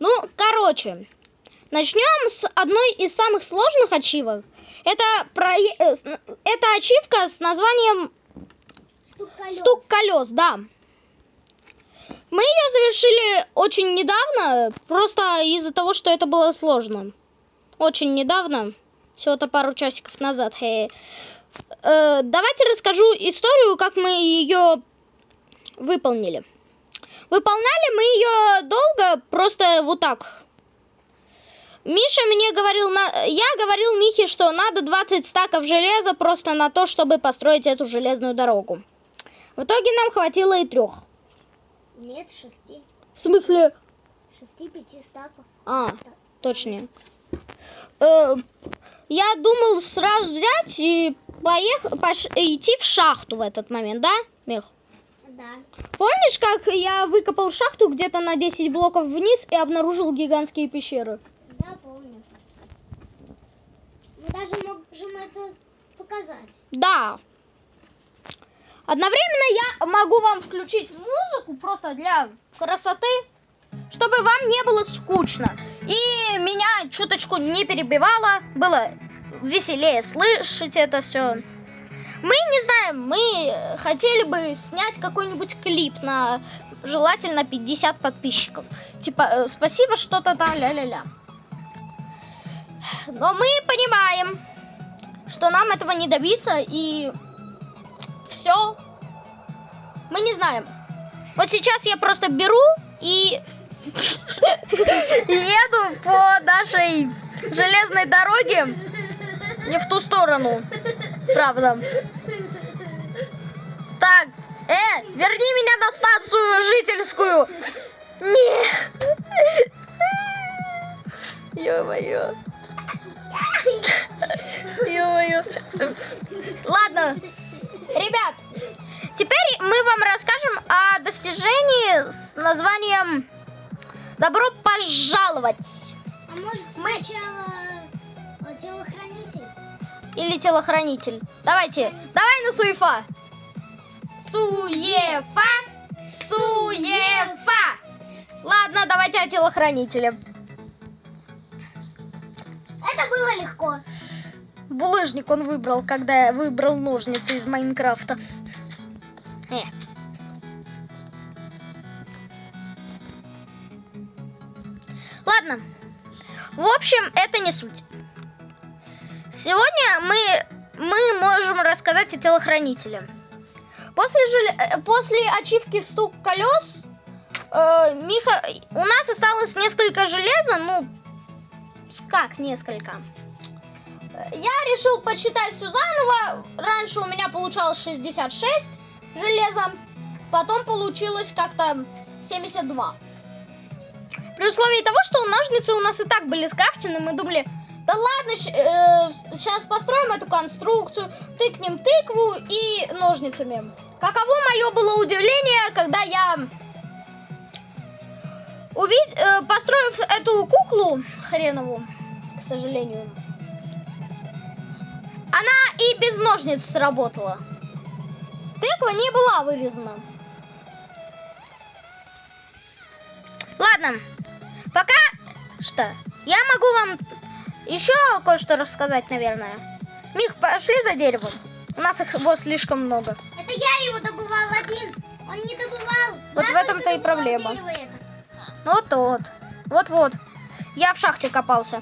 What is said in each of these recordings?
Ну, короче, начнем с одной из самых сложных ачивок. Это ачивка с названием Стук колес, да. Мы ее завершили очень недавно, просто из-за того, что это было сложно. Очень недавно, всего-то пару часиков назад. Давайте расскажу историю, как мы ее выполнили. Выполняли мы ее долго, просто вот так. Миша мне говорил, я говорил Михе, что надо 20 стаков железа просто на то, чтобы построить эту железную дорогу. В итоге нам хватило и 3. Нет, 6. В смысле? 6-5 стаков. Точнее. Я думал сразу взять и идти в шахту в этот момент, да, Мих? Да. Помнишь, как я выкопал шахту где-то на 10 блоков вниз и обнаружил гигантские пещеры? Да, помню. Мы даже можем это показать. Да. Одновременно я могу вам включить музыку просто для красоты, чтобы вам не было скучно. И меня чуточку не перебивало, было веселее слышать это все. Мы не знаем, мы хотели бы снять какой-нибудь клип на желательно 50 подписчиков. Типа, спасибо, что-то там, ля-ля-ля. Но мы понимаем, что нам этого не добиться, и все. Мы не знаем. Вот сейчас я просто беру и еду по нашей железной дороге. Не в ту сторону, правда. Так, верни меня на станцию жительскую. Нет. Ё-моё. Ё-моё. Ладно, ребят, теперь мы вам расскажем о достижении с названием «Добро пожаловать». А может сначала телохранитель? Или телохранитель. Давайте, давай на суефа. Суефа, суефа. Ладно, давайте о телохранителе. Это было легко. Булыжник он выбрал, когда я выбрал ножницы из Майнкрафта. Ладно. В общем, это не суть. Сегодня мы можем рассказать о телохранителе. После ачивки «Стук колес» Миха, у нас осталось несколько железа, ну, как несколько. Я решил подсчитать все заново. Раньше у меня получалось 66 железа, потом получилось как-то 72. При условии того, что ножницы у нас и так были скрафчены, мы думали, да ладно, сейчас построим эту конструкцию, тыкнем тыкву и ножницами. Каково мое было удивление, когда я, построив эту куклу хренову, к сожалению, она и без ножниц сработала. Тыква не была вырезана. Ладно, пока что я могу вам еще кое-что рассказать, наверное. Мих, пошли за деревом. У нас их слишком много. Это я его добывал один. Он не добывал. Вот в этом-то и проблема. Вот. Я в шахте копался.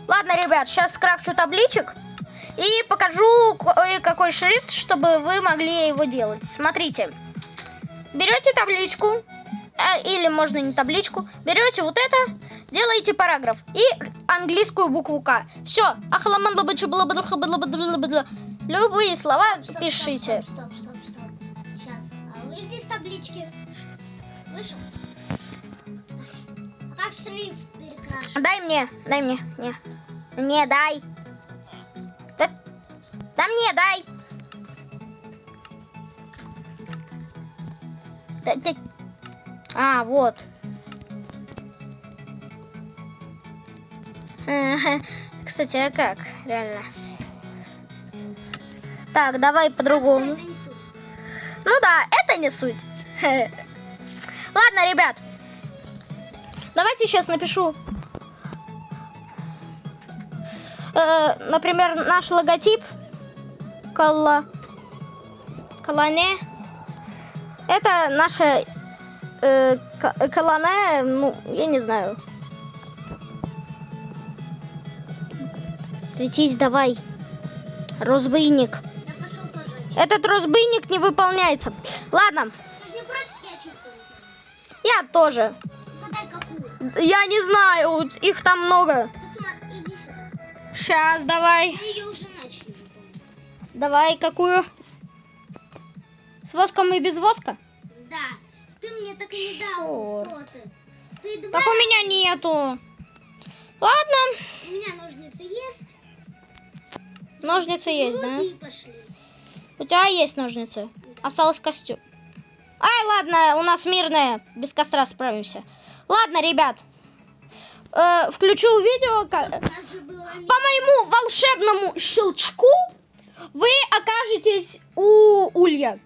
Ладно, ребят, сейчас скрафчу табличек и покажу какой шрифт, чтобы вы могли его делать. Смотрите. Берете табличку, или можно не табличку, берете вот это, делаете параграф и английскую букву К. Все. Любые слова пишите. Стоп. Сейчас. Выйди с таблички. Слышал? А как шрифт перекрашивать? Дай мне. Не, дай. Да мне дай. Вот. Кстати, а как? Реально. Так, давай по-другому. Это не суть. Ну да, это не суть. Ладно, ребят. Давайте давайте сейчас напишу. Например, наш логотип. Колоне. Это наша колоне, ну, я не знаю. Светись, давай. Разбойник. Я пошел тоже. Этот разбойник не выполняется. Ладно, Ты же не против, я чипку? я тоже. Угадай, какую. Я не знаю, их там много. Посмотри, иди сюда. Сейчас, давай. Мы ее уже начали. выполнять. Давай, какую? С воском и без воска? Да. Ты мне так и не дал Чёрт. соты. Ты два. Так у меня нету. Ладно, У меня ножницы есть. ножницы есть, да? Другие пошли. У тебя есть ножницы. Осталось костюм. Ай, ладно, у нас мирное. Без костра справимся. Ладно, ребят. Включу видео. У нас же было... По моему волшебному щелчку вы окажетесь у улья.